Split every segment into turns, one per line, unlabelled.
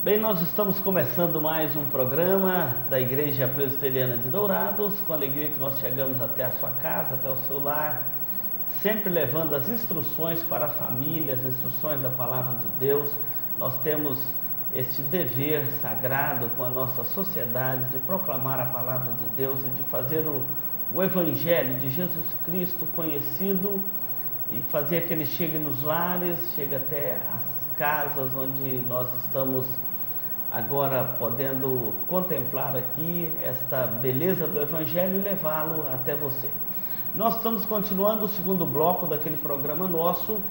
Bem, nós estamos começando mais um programa da Igreja Presbiteriana de Dourados, com alegria que nós chegamos até a sua casa, até o seu lar, sempre levando as instruções para a família, as instruções da Palavra de Deus. Nós temos este dever sagrado com a nossa sociedade de proclamar a Palavra de Deus e de fazer o Evangelho de Jesus Cristo conhecido e fazer que ele chegue nos lares, chegue até as casas onde nós estamos agora podendo contemplar aqui esta beleza do Evangelho e levá-lo até você. Nós estamos continuando o segundo bloco daquele programa nosso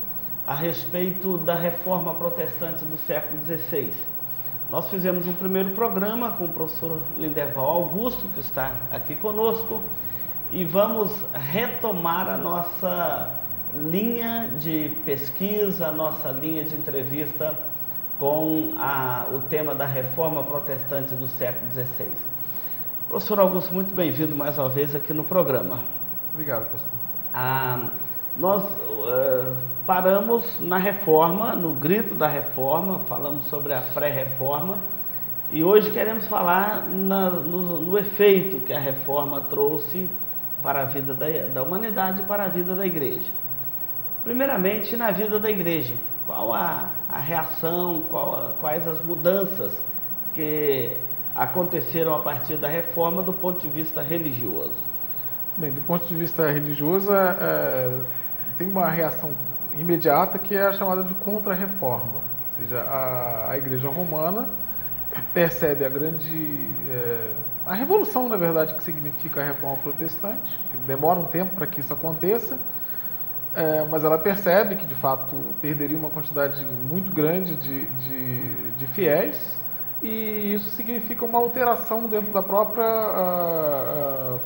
a respeito da Reforma Protestante do século XVI. Nós fizemos um primeiro programa com o professor Linderval Augusto, que está aqui conosco, e vamos retomar a nossa linha de pesquisa, a nossa linha de entrevista com o tema da Reforma Protestante do século XVI. Professor Augusto, muito bem-vindo mais uma vez aqui no programa.
Obrigado, pastor.
Nós paramos na Reforma, no grito da Reforma, falamos sobre a pré-Reforma e hoje queremos falar no efeito que a Reforma trouxe para a vida da humanidade e para a vida da Igreja. Primeiramente, na vida da Igreja. Qual a reação, quais as mudanças que aconteceram a partir da Reforma do ponto de vista religioso?
Bem, do ponto de vista religioso, tem uma reação imediata que é a chamada de contra-reforma. Ou seja, a Igreja Romana percebe a revolução, na verdade, que significa a Reforma Protestante, que demora um tempo para que isso aconteça, mas ela percebe que, de fato, perderia uma quantidade muito grande de fiéis, e isso significa uma alteração dentro da própria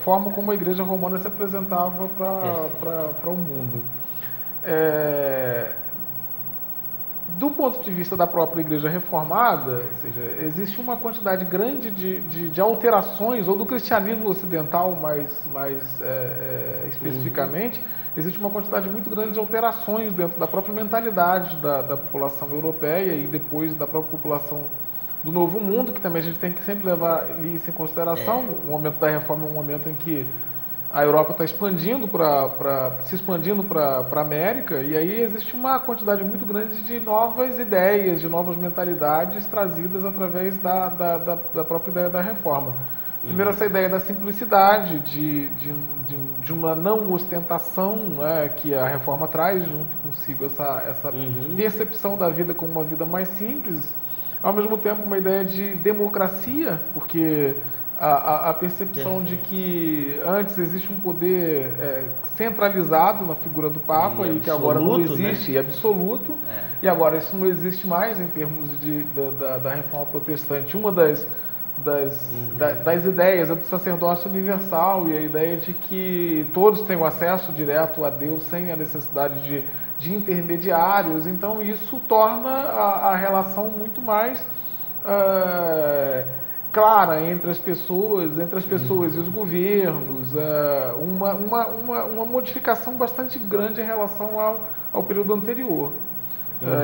forma como a Igreja Romana se apresentava para o mundo. Do ponto de vista da própria Igreja Reformada, ou seja, existe uma quantidade grande de alterações, ou do cristianismo ocidental mais especificamente, existe uma quantidade muito grande de alterações dentro da própria mentalidade da população europeia e depois da própria população do Novo Mundo, que também a gente tem que sempre levar isso em consideração. O momento da Reforma é um momento em que a Europa está se expandindo para a América, e aí existe uma quantidade muito grande de novas ideias, de novas mentalidades trazidas através da própria ideia da Reforma. Primeiro, essa ideia da simplicidade, de uma não ostentação, né, que a Reforma traz junto consigo, essa percepção da vida como uma vida mais simples, ao mesmo tempo uma ideia de democracia, porque a percepção de que antes existe um poder centralizado na figura do Papa e que agora não existe, né? Absoluto, e agora isso não existe mais em termos da Reforma Protestante. Uma das ideias é do sacerdócio universal e a ideia de que todos têm o acesso direto a Deus sem a necessidade de intermediários. Então isso torna a relação muito mais clara entre as pessoas e os governos, uma modificação bastante grande em relação ao período anterior.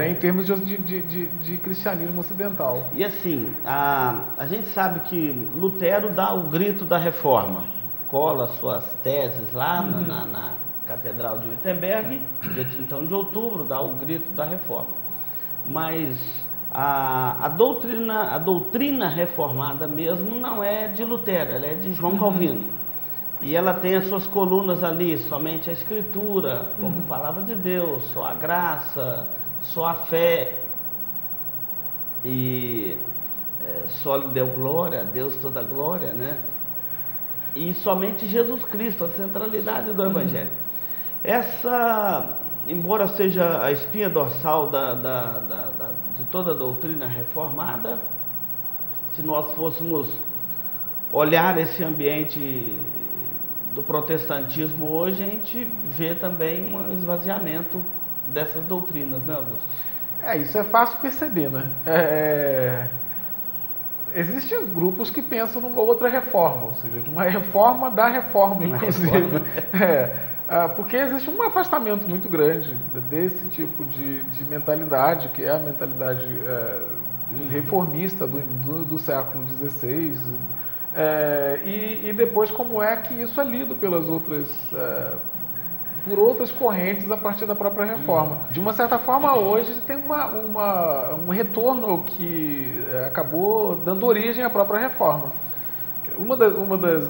Em termos de cristianismo ocidental.
E assim, a gente sabe que Lutero dá o grito da Reforma, cola suas teses lá na Catedral de Wittenberg, dia 31 de outubro, dá o grito da Reforma. Mas a doutrina reformada mesmo não é de Lutero, ela é de João Calvino. E ela tem as suas colunas ali, somente a Escritura, como Palavra de Deus, só a graça, só a fé e só lhe deu glória, a Deus toda a glória, né? E somente Jesus Cristo, a centralidade do Evangelho. Essa, embora seja a espinha dorsal de toda a doutrina reformada, se nós fôssemos olhar esse ambiente do protestantismo hoje, a gente vê também um esvaziamento dessas doutrinas, né, Augusto?
Isso é fácil perceber, né? Existem grupos que pensam numa outra reforma, ou seja, de uma reforma da reforma, inclusive. Porque existe um afastamento muito grande desse tipo de mentalidade, que é a mentalidade reformista do século XVI, e depois como é que isso é lido por outras correntes a partir da própria reforma. De uma certa forma, hoje tem um retorno ao que acabou dando origem à própria reforma.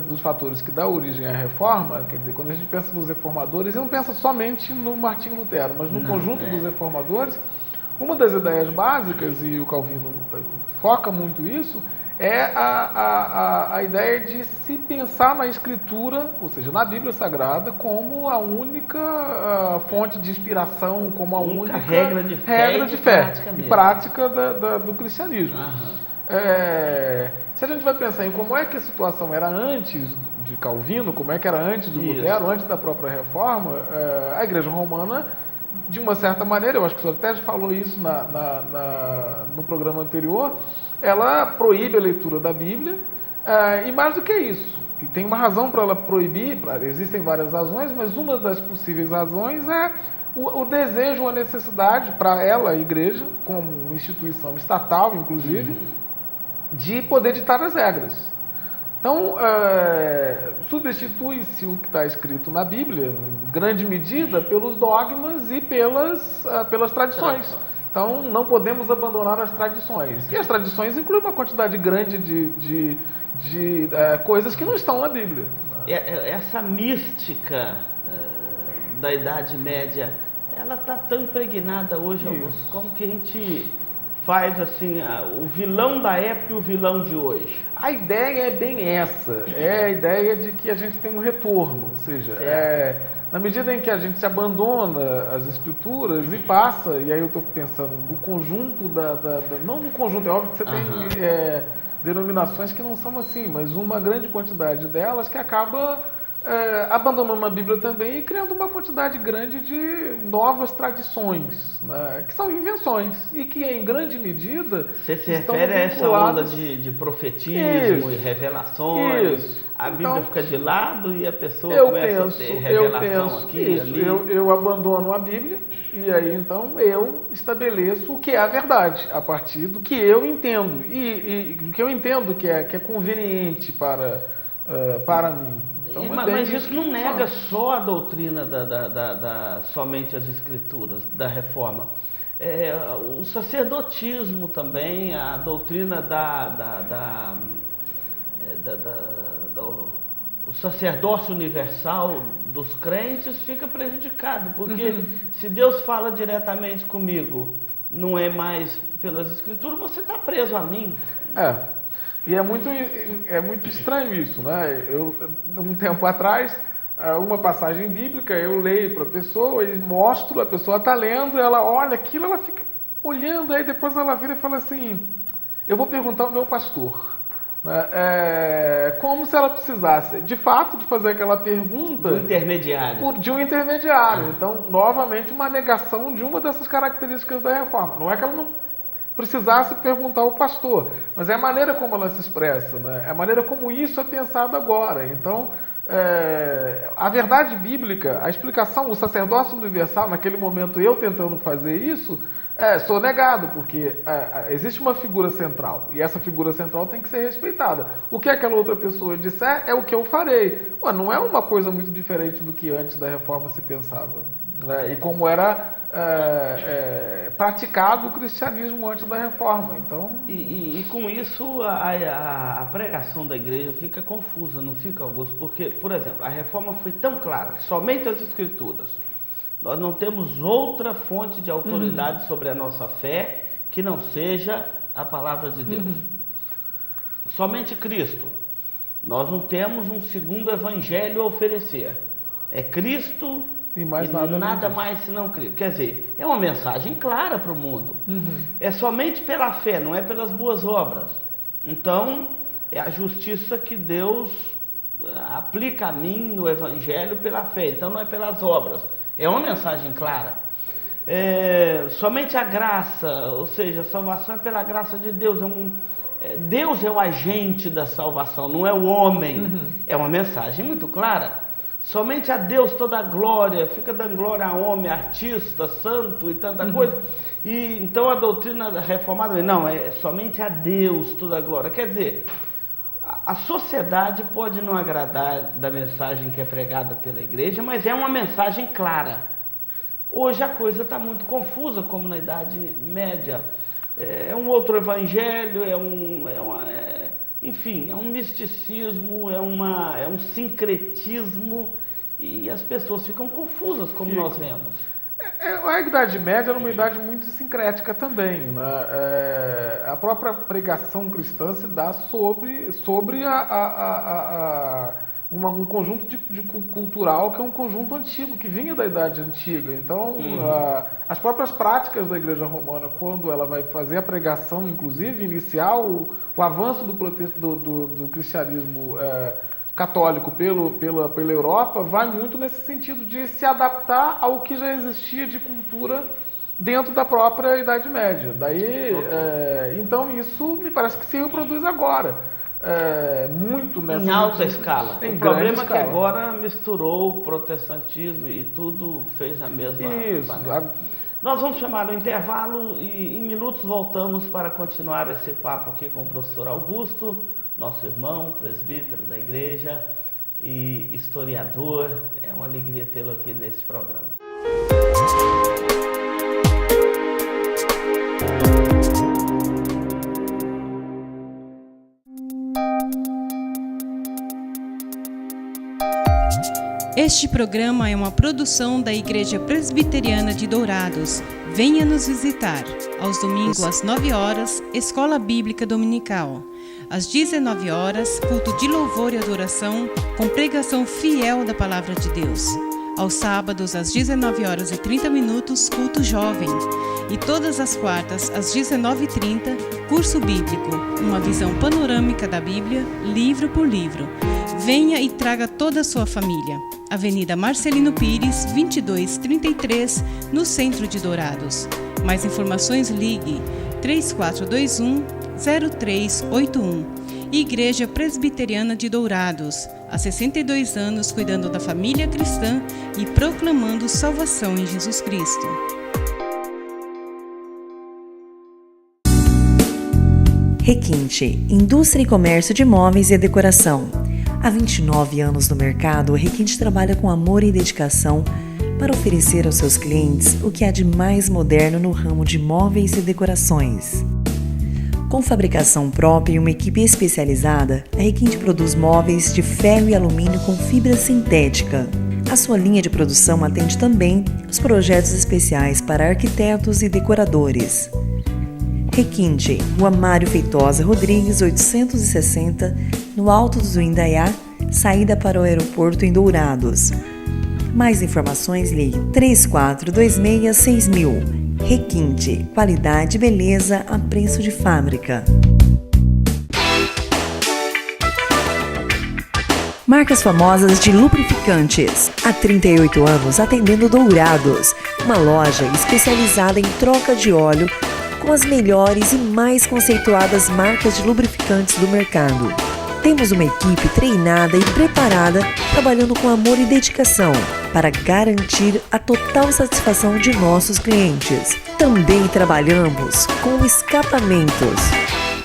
Dos fatores que dá origem à reforma, quer dizer, quando a gente pensa nos reformadores, não pensa somente no Martinho Lutero, mas no conjunto dos reformadores. Uma das ideias básicas, e o Calvino foca muito isso, é a ideia de se pensar na Escritura, ou seja, na Bíblia Sagrada, como a única fonte de inspiração, como a única
regra de fé
e prática do cristianismo. Se a gente vai pensar em como é que a situação era antes de Calvino, como é que era antes do Lutero, antes da própria reforma, a Igreja Romana, de uma certa maneira, eu acho que o senhor até falou isso no programa anterior, ela proíbe a leitura da Bíblia, e mais do que isso, e tem uma razão para ela proibir, existem várias razões, mas uma das possíveis razões é o desejo, a necessidade para ela, a igreja, como instituição estatal, inclusive, de poder ditar as regras. Então, substitui-se o que está escrito na Bíblia, em grande medida, pelos dogmas e pelas tradições. Então, não podemos abandonar as tradições. E as tradições incluem uma quantidade grande de coisas que não estão na Bíblia.
Essa mística da Idade Média, ela está tão impregnada hoje, Augusto, como que a gente faz assim, o vilão da época e o vilão de hoje?
A ideia é bem essa, é a ideia de que a gente tem um retorno, ou seja, na medida em que a gente se abandona as escrituras e passa, e aí eu estou pensando no conjunto não no conjunto, é óbvio que você tem denominações que não são assim, mas uma grande quantidade delas que acaba abandonando a Bíblia também e criando uma quantidade grande de novas tradições, né, que são invenções e que em grande medida
Você se refere a essa onda de profetismo e revelações? A Bíblia fica de lado e a pessoa começa a ter revelação aqui e ali?
Eu abandono a Bíblia e aí então eu estabeleço o que é a verdade a partir do que eu entendo e o que eu entendo que é conveniente para mim.
Então, mas isso não nega só a doutrina somente as escrituras da reforma. O sacerdotismo também, a doutrina o sacerdócio universal dos crentes fica prejudicado, porque se Deus fala diretamente comigo, não é mais pelas escrituras, você está preso a mim.
E é muito estranho isso, né? Um tempo atrás, uma passagem bíblica, eu leio para a pessoa e mostro, a pessoa está lendo, ela olha aquilo, ela fica olhando, aí depois ela vira e fala assim, eu vou perguntar ao meu pastor. Como se ela precisasse, de fato, de fazer aquela pergunta... De um intermediário. Então, novamente, uma negação de uma dessas características da reforma. Não é que ela não precisasse perguntar ao pastor, mas é a maneira como ela se expressa, né? É a maneira como isso é pensado agora. Então, a verdade bíblica, a explicação, o sacerdócio universal, naquele momento eu tentando fazer isso, sou negado, porque existe uma figura central, e essa figura central tem que ser respeitada. O que aquela outra pessoa disser é o que eu farei. Não é uma coisa muito diferente do que antes da reforma se pensava, né? E como era praticado o cristianismo antes da reforma. Então...
E com isso a pregação da igreja fica confusa, não fica, Augusto? Porque, por exemplo, a reforma foi tão clara, somente as escrituras. Nós não temos outra fonte de autoridade sobre a nossa fé que não seja a palavra de Deus. Somente Cristo. Nós não temos um segundo evangelho a oferecer. É Cristo
e nada
mais senão Cristo. Quer dizer, é uma mensagem clara para o mundo. É somente pela fé, não é pelas boas obras. Então, é a justiça que Deus aplica a mim no evangelho pela fé. Então, não é pelas obras. É uma mensagem clara. Somente a graça, ou seja, a salvação é pela graça de Deus. Deus é o agente da salvação, não é o homem. É uma mensagem muito clara. somente a Deus toda a glória, fica dando glória a homem, artista, santo e tanta coisa. E então a doutrina reformada, não, é somente a Deus toda a glória. Quer dizer, a sociedade pode não agradar da mensagem que é pregada pela igreja, mas é uma mensagem clara. Hoje a coisa está muito confusa, como na Idade Média. É um outro evangelho, enfim, é um misticismo, é um sincretismo, e as pessoas ficam confusas, como nós vemos.
A Idade Média era uma idade muito sincrética também, né? A própria pregação cristã se dá sobre um conjunto cultural que é um conjunto antigo, que vinha da Idade Antiga. Então, as próprias práticas da Igreja Romana, quando ela vai fazer a pregação, inclusive, iniciar o avanço do cristianismo católico pela Europa, vai muito nesse sentido de se adaptar ao que já existia de cultura dentro da própria Idade Média. Daí, então, isso me parece que se reproduz agora. Muito nessa
em alta escala.
Em
o problema
escala.
É que agora misturou o protestantismo e tudo fez a mesma panela. Nós vamos chamar o intervalo e em minutos voltamos para continuar esse papo aqui com o professor Augusto, nosso irmão, presbítero da igreja e historiador. É uma alegria tê-lo aqui nesse programa.
Este programa é uma produção da Igreja Presbiteriana de Dourados. Venha nos visitar. Aos domingos às 9 horas, Escola Bíblica Dominical. Às 19 horas, culto de louvor e adoração, com pregação fiel da Palavra de Deus. Aos sábados, às 19 horas e 30 minutos, culto jovem. E todas as quartas, às 19h30, curso bíblico, uma visão panorâmica da Bíblia, livro por livro. Venha e traga toda a sua família. Avenida Marcelino Pires, 2233, no centro de Dourados. Mais informações, ligue 3421-0381. Igreja Presbiteriana de Dourados, há 62 anos cuidando da família cristã e proclamando salvação em Jesus Cristo.
Requinte, indústria e comércio de móveis e decoração. Há 29 anos no mercado, a Requinte trabalha com amor e dedicação para oferecer aos seus clientes o que há de mais moderno no ramo de móveis e decorações. Com fabricação própria e uma equipe especializada, a Requinte produz móveis de ferro e alumínio com fibra sintética. A sua linha de produção atende também os projetos especiais para arquitetos e decoradores. Requinte, Rua Mário Feitosa Rodrigues, 860, no Alto do Indaiá, saída para o aeroporto em Dourados. Mais informações, ligue 34266000. Requinte, qualidade e beleza a preço de fábrica. Marcas famosas de lubrificantes. Há 38 anos atendendo Dourados, uma loja especializada em troca de óleo com as melhores e mais conceituadas marcas de lubrificantes do mercado. Temos uma equipe treinada e preparada, trabalhando com amor e dedicação para garantir a total satisfação de nossos clientes. Também trabalhamos com escapamentos.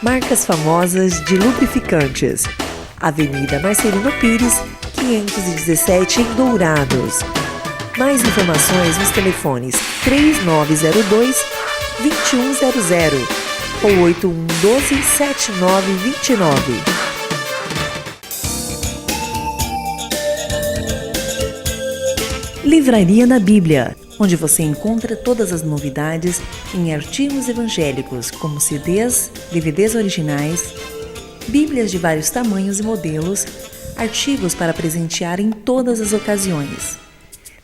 Marcas famosas de lubrificantes. Avenida Marcelino Pires, 517 em Dourados. Mais informações nos telefones 3902-2100 ou 8112-7929. Livraria da Bíblia, onde você encontra todas as novidades em artigos evangélicos, como CDs, DVDs originais, Bíblias de vários tamanhos e modelos, artigos para presentear em todas as ocasiões.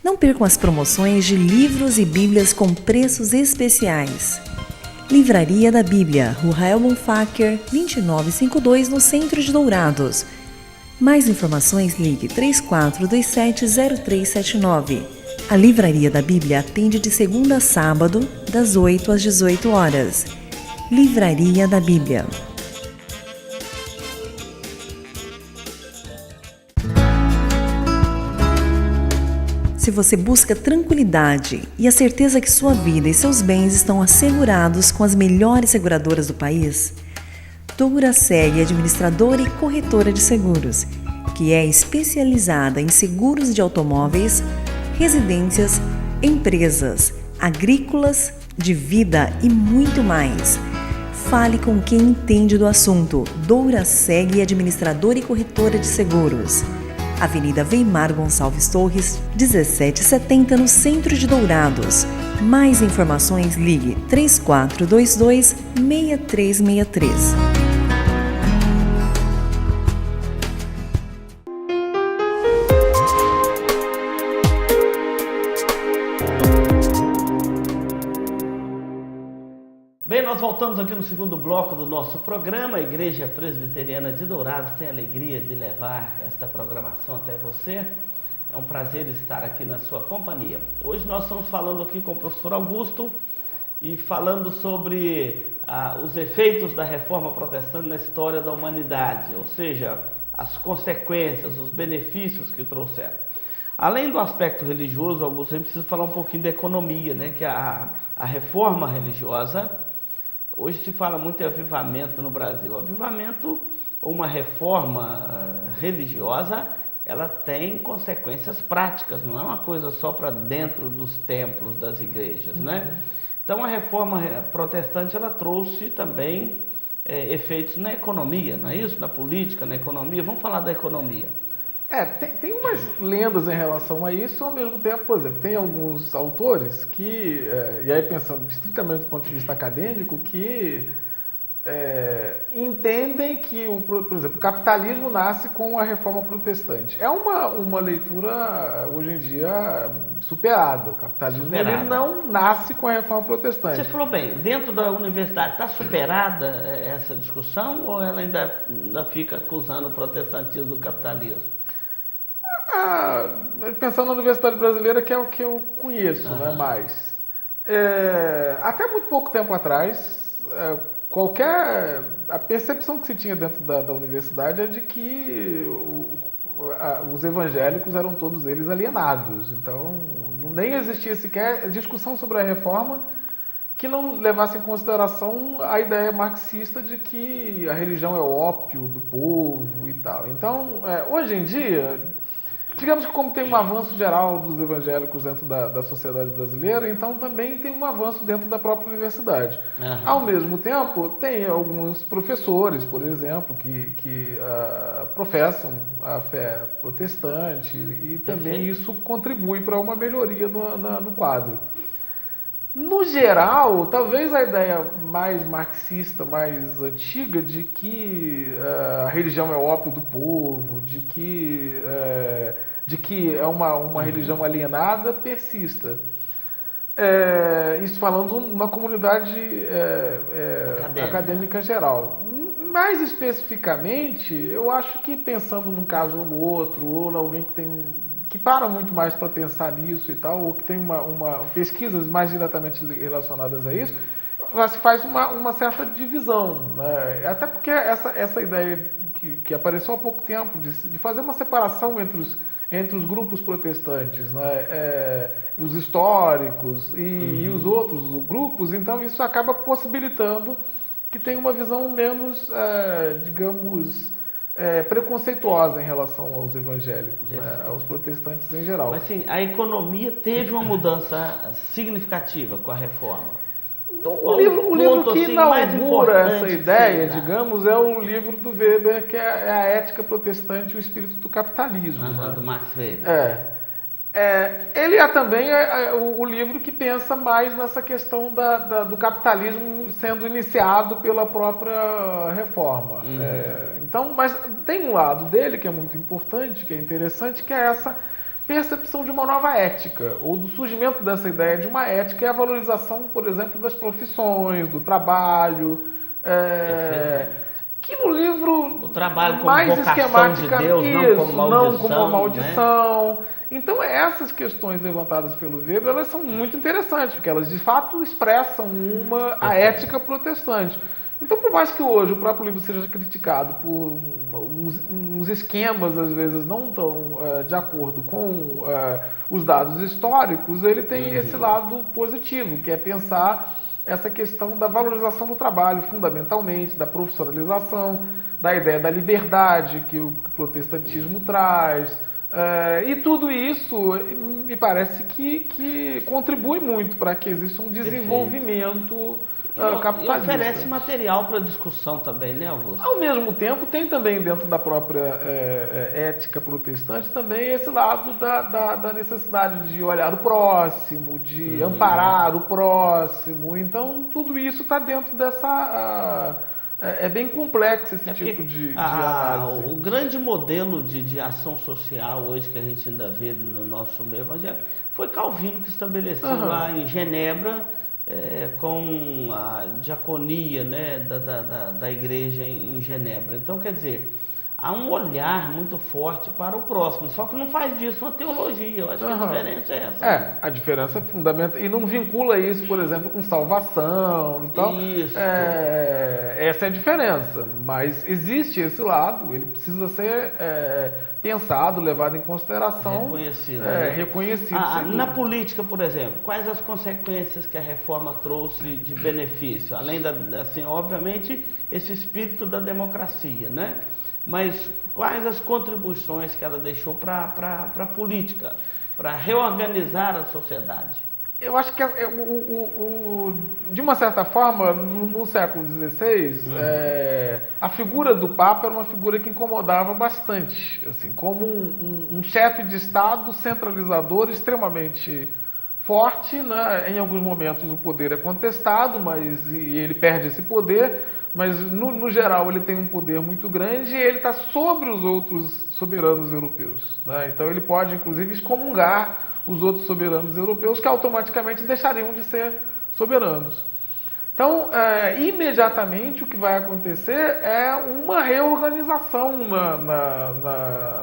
Não percam as promoções de livros e Bíblias com preços especiais. Livraria da Bíblia, Rua Rael Bonfacker, 2952, no centro de Dourados. Mais informações, ligue 3427-0379. A Livraria da Bíblia atende de segunda a sábado, das 8 às 18 horas. Livraria da Bíblia. Se você busca tranquilidade e a certeza que sua vida e seus bens estão assegurados com as melhores seguradoras do país, Douraseg é administradora e corretora de seguros, que é especializada em seguros de automóveis, residências, empresas, agrícolas, de vida e muito mais. Fale com quem entende do assunto. Douraseg, administradora e corretora de seguros. Avenida Weimar Gonçalves Torres, 1770, no centro de Dourados. Mais informações, ligue 3422-6363.
Bem, nós voltamos aqui no segundo bloco do nosso programa. A Igreja Presbiteriana de Dourados tem a alegria de levar esta programação até você. É um prazer estar aqui na sua companhia. Hoje nós estamos falando aqui com o professor Augusto e falando sobre os efeitos da Reforma Protestante na história da humanidade, ou seja, as consequências, os benefícios que trouxeram. Além do aspecto religioso, Augusto, a gente precisa falar um pouquinho da economia, né? Que a reforma religiosa, hoje se fala muito em avivamento no Brasil. O avivamento ou uma reforma religiosa, ela tem consequências práticas, não é uma coisa só para dentro dos templos, das igrejas, né? Então a reforma protestante, ela trouxe também efeitos na economia, não é isso? Na política, na economia. Vamos falar da economia.
Tem umas lendas em relação a isso, ao mesmo tempo, por exemplo, tem alguns autores que, e aí pensando estritamente do ponto de vista acadêmico, que entendem que, por exemplo, o capitalismo nasce com a reforma protestante. É uma leitura, hoje em dia, superada. O capitalismo ele não nasce com a reforma protestante.
Você falou bem, dentro da universidade, está superada essa discussão ou ela ainda fica acusando o protestantismo do capitalismo?
Pensando na Universidade Brasileira, que é o que eu conheço, né, mais. Até muito pouco tempo atrás, a percepção que se tinha dentro da universidade é de que os evangélicos eram todos eles alienados. Então, nem existia sequer discussão sobre a reforma que não levasse em consideração a ideia marxista de que a religião é o ópio do povo e tal. Então, hoje em dia, digamos que como tem um avanço geral dos evangélicos dentro da sociedade brasileira, então também tem um avanço dentro da própria universidade. Ao mesmo tempo, tem alguns professores, por exemplo, que professam a fé protestante e também isso contribui para uma melhoria no quadro. No geral, talvez a ideia mais marxista, mais antiga, de que a religião é o ópio do povo, de que é uma religião alienada, persista. Isso falando numa comunidade acadêmica geral. Mais especificamente, eu acho que pensando num caso ou outro, ou em alguém que para muito mais para pensar nisso e tal, ou que tem pesquisas mais diretamente relacionadas a isso, se faz uma certa divisão, né? Até porque essa ideia que apareceu há pouco tempo de fazer uma separação entre os grupos protestantes, né? Os históricos e os outros grupos, então isso acaba possibilitando que tenha uma visão menos, digamos, preconceituosa em relação aos evangélicos, né? Aos protestantes em geral.
Mas sim, a economia teve uma mudança significativa com a reforma.
O livro que inaugura essa ideia, digamos, é o livro do Weber, que é a Ética Protestante e o Espírito do Capitalismo. Né?
Do Max Weber.
Ele também o livro que pensa mais nessa questão do capitalismo sendo iniciado pela própria reforma. Então, mas tem um lado dele que é muito importante, que é interessante, que é essa percepção de uma nova ética, ou do surgimento dessa ideia de uma ética e a valorização, por exemplo, das profissões, do trabalho, que no livro
o trabalho como
mais
vocação
esquemática,
de Deus,
não como uma maldição.
Né?
Então essas questões levantadas pelo Weber, elas são muito interessantes, porque elas de fato expressam a ética protestante. Então, por mais que hoje o próprio livro seja criticado por uns esquemas, às vezes, não tão de acordo com os dados históricos, ele tem esse lado positivo, que é pensar essa questão da valorização do trabalho, fundamentalmente, da profissionalização, da ideia da liberdade que o protestantismo traz. E tudo isso me parece que contribui muito para que exista um desenvolvimento capitalista.
E oferece material para discussão também, né, Augusto?
Ao mesmo tempo, tem também dentro da própria ética protestante também esse lado da necessidade de olhar o próximo, de amparar o próximo. Então, tudo isso está dentro dessa... É bem complexo esse tipo de análise.
O grande modelo de ação social hoje que a gente ainda vê no nosso meio evangélico foi Calvino que estabeleceu lá em Genebra, com a diaconia, né, da igreja em Genebra. Então, quer dizer, há um olhar muito forte para o próximo, só que não faz disso uma teologia. Eu acho que a diferença é essa.
A diferença é fundamental. E não vincula isso, por exemplo, com salvação. Então,
isso.
Essa é a diferença. Mas existe esse lado, ele precisa ser pensado, levado em consideração.
Reconhecido.
Reconhecido.
Na política, por exemplo, quais as consequências que a reforma trouxe de benefício? Além assim, obviamente, esse espírito da democracia, né? Mas quais as contribuições que ela deixou para a política, para reorganizar a sociedade?
Eu acho que, de uma certa forma, no século XVI, a figura do Papa era uma figura que incomodava bastante, assim, como um chefe de Estado centralizador extremamente forte, né? Em alguns momentos o poder é contestado, mas ele perde esse poder. Mas, no geral, ele tem um poder muito grande e ele está sobre os outros soberanos europeus, né? Então, ele pode, inclusive, excomungar os outros soberanos europeus que automaticamente deixariam de ser soberanos. Então, imediatamente, o que vai acontecer é uma reorganização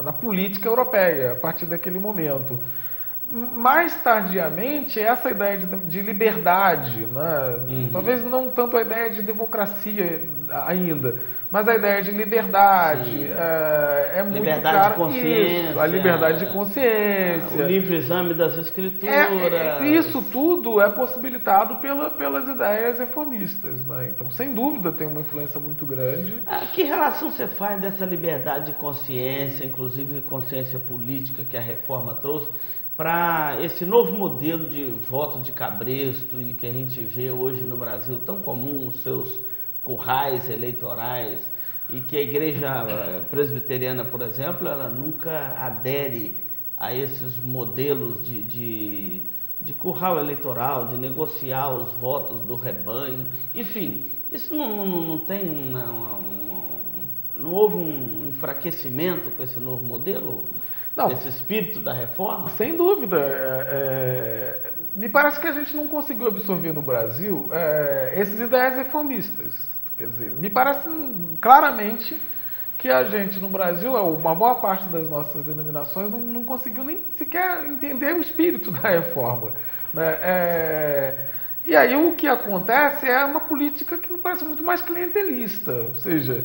na política europeia, a partir daquele momento. Mais tardiamente, essa ideia de liberdade, né? Talvez não tanto a ideia de democracia ainda, mas a ideia de liberdade é muito
liberdade de consciência,
isso, a liberdade de consciência,
o livre exame das escrituras.
Isso tudo é possibilitado pelas ideias reformistas, né? Então, sem dúvida, tem uma influência muito grande.
Que relação você faz dessa liberdade de consciência, inclusive consciência política que a reforma trouxe, para esse novo modelo de voto de cabresto e que a gente vê hoje no Brasil tão comum, os seus currais eleitorais, e que a igreja presbiteriana, por exemplo, ela nunca adere a esses modelos de curral eleitoral, de negociar os votos do rebanho. Enfim, isso não tem não houve um enfraquecimento com esse novo modelo?
Não,
desse espírito da reforma?
Sem dúvida. Me parece que a gente não conseguiu absorver no Brasil esses ideias reformistas. Quer dizer, me parece claramente que a gente no Brasil, uma boa parte das nossas denominações, não conseguiu nem sequer entender o espírito da reforma, né? E aí o que acontece é uma política que me parece muito mais clientelista, ou seja,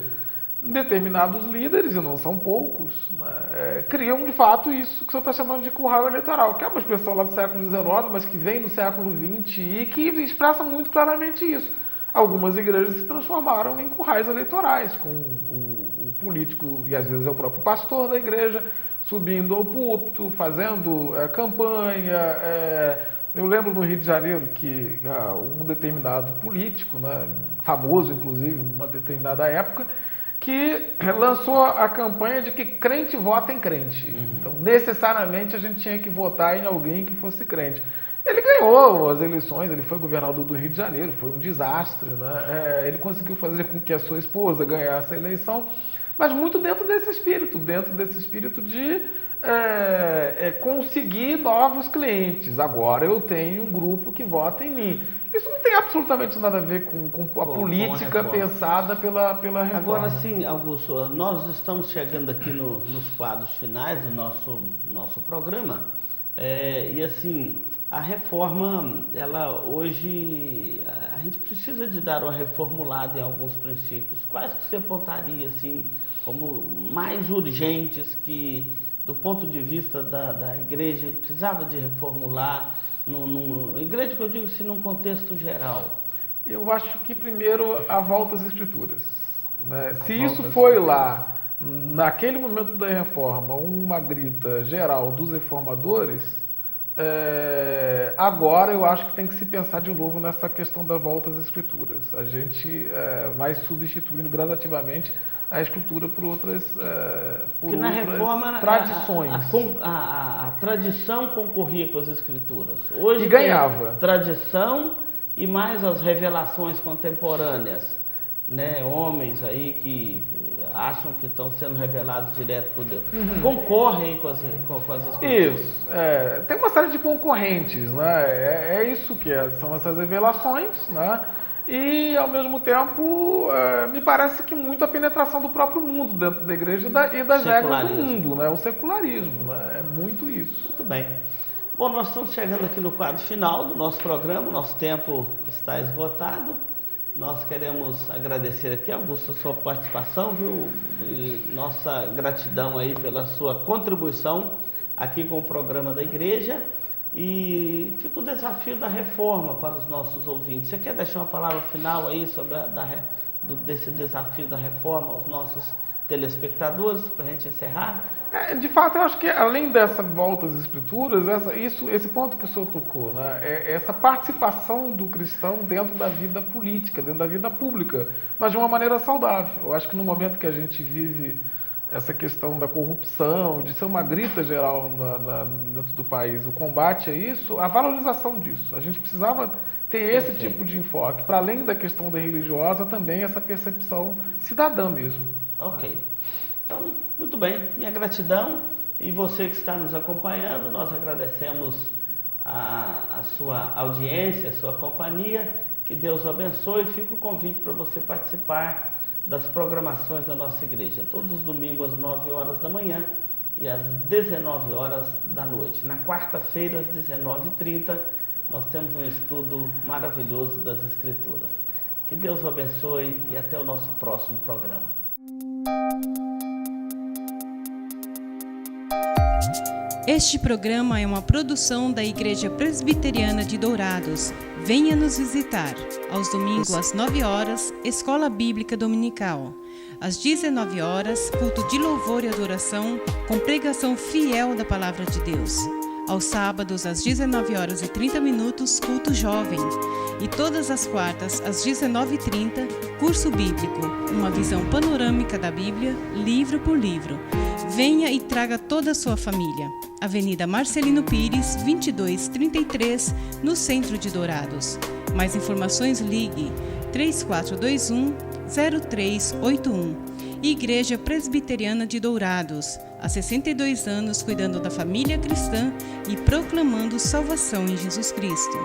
determinados líderes, e não são poucos, né, criam de fato isso que você está chamando de curral eleitoral, que é uma expressão lá do século XIX, mas que vem do século XX e que expressa muito claramente isso. Algumas igrejas se transformaram em currais eleitorais, com o político, e às vezes é o próprio pastor da igreja, subindo ao púlpito, fazendo campanha. Eu lembro no Rio de Janeiro que um determinado político, né, famoso inclusive, numa determinada época, que lançou a campanha de que crente vota em crente. Então, necessariamente, a gente tinha que votar em alguém que fosse crente. Ele ganhou as eleições, ele foi governador do Rio de Janeiro, foi um desastre, né? Ele conseguiu fazer com que a sua esposa ganhasse a eleição, mas muito dentro desse espírito de conseguir novos clientes. Agora eu tenho um grupo que vota em mim. Isso não tem absolutamente nada a ver com a política pensada pela reforma.
Agora sim, Augusto, nós estamos chegando aqui nos quadros finais do nosso programa E assim, a reforma, ela hoje, a gente precisa de dar uma reformulada em alguns princípios. Quais que você apontaria assim, como mais urgentes que, do ponto de vista da igreja, precisava de reformular, igreja que eu digo assim, num contexto geral?
Eu acho que primeiro a volta às Escrituras, né? Se isso foi lá, naquele momento da reforma, uma grita geral dos reformadores, agora eu acho que tem que se pensar de novo nessa questão da volta às Escrituras. A gente vai substituindo gradativamente a Escritura por outras,
reforma,
tradições.
A tradição concorria com as Escrituras. Hoje
e ganhava.
Tradição e mais as revelações contemporâneas. Né, homens aí que acham que estão sendo revelados direto por Deus, concorrem com as Escrituras.
Isso, tem uma série de concorrentes, né? É isso que são essas revelações, né? E ao mesmo tempo me parece que muito a penetração do próprio mundo dentro da igreja e das regras do mundo, né? O secularismo, né? É muito isso.
Muito bem. Bom, nós estamos chegando aqui no quadro final do nosso programa, nosso tempo está esgotado. Nós queremos agradecer aqui, Augusto, a sua participação, viu? E nossa gratidão aí pela sua contribuição aqui com o programa da igreja. E fica o desafio da reforma para os nossos ouvintes. Você quer deixar uma palavra final aí sobre desse desafio da reforma aos nossos telespectadores, para a gente encerrar?
De fato, eu acho que além dessa volta às Escrituras, esse ponto que o senhor tocou, né, é essa participação do cristão dentro da vida política, dentro da vida pública, mas de uma maneira saudável. Eu acho que no momento que a gente vive essa questão da corrupção, de ser uma grita geral dentro do país, o combate a isso, a valorização disso. A gente precisava ter esse tipo de enfoque, para além da questão da religiosa, também essa percepção cidadã mesmo.
Ok. Então, muito bem, minha gratidão, e você que está nos acompanhando, nós agradecemos a sua audiência, a sua companhia, que Deus o abençoe, e fica o convite para você participar das programações da nossa igreja, todos os domingos às 9 horas da manhã e às 19 horas da noite. Na quarta-feira, às 19h30, nós temos um estudo maravilhoso das Escrituras. Que Deus o abençoe e até o nosso próximo programa.
Este programa é uma produção da Igreja Presbiteriana de Dourados. Venha nos visitar. Aos domingos às 9 horas, Escola Bíblica Dominical. Às 19 horas, culto de louvor e adoração com pregação fiel da Palavra de Deus. Aos sábados, às 19 horas e 30 minutos, culto jovem. E todas as quartas, às 19h30, curso bíblico, uma visão panorâmica da Bíblia, livro por livro. Venha e traga toda a sua família. Avenida Marcelino Pires, 2233, no centro de Dourados. Mais informações, ligue 3421-0381. Igreja Presbiteriana de Dourados, há 62 anos cuidando da família cristã e proclamando salvação em Jesus Cristo.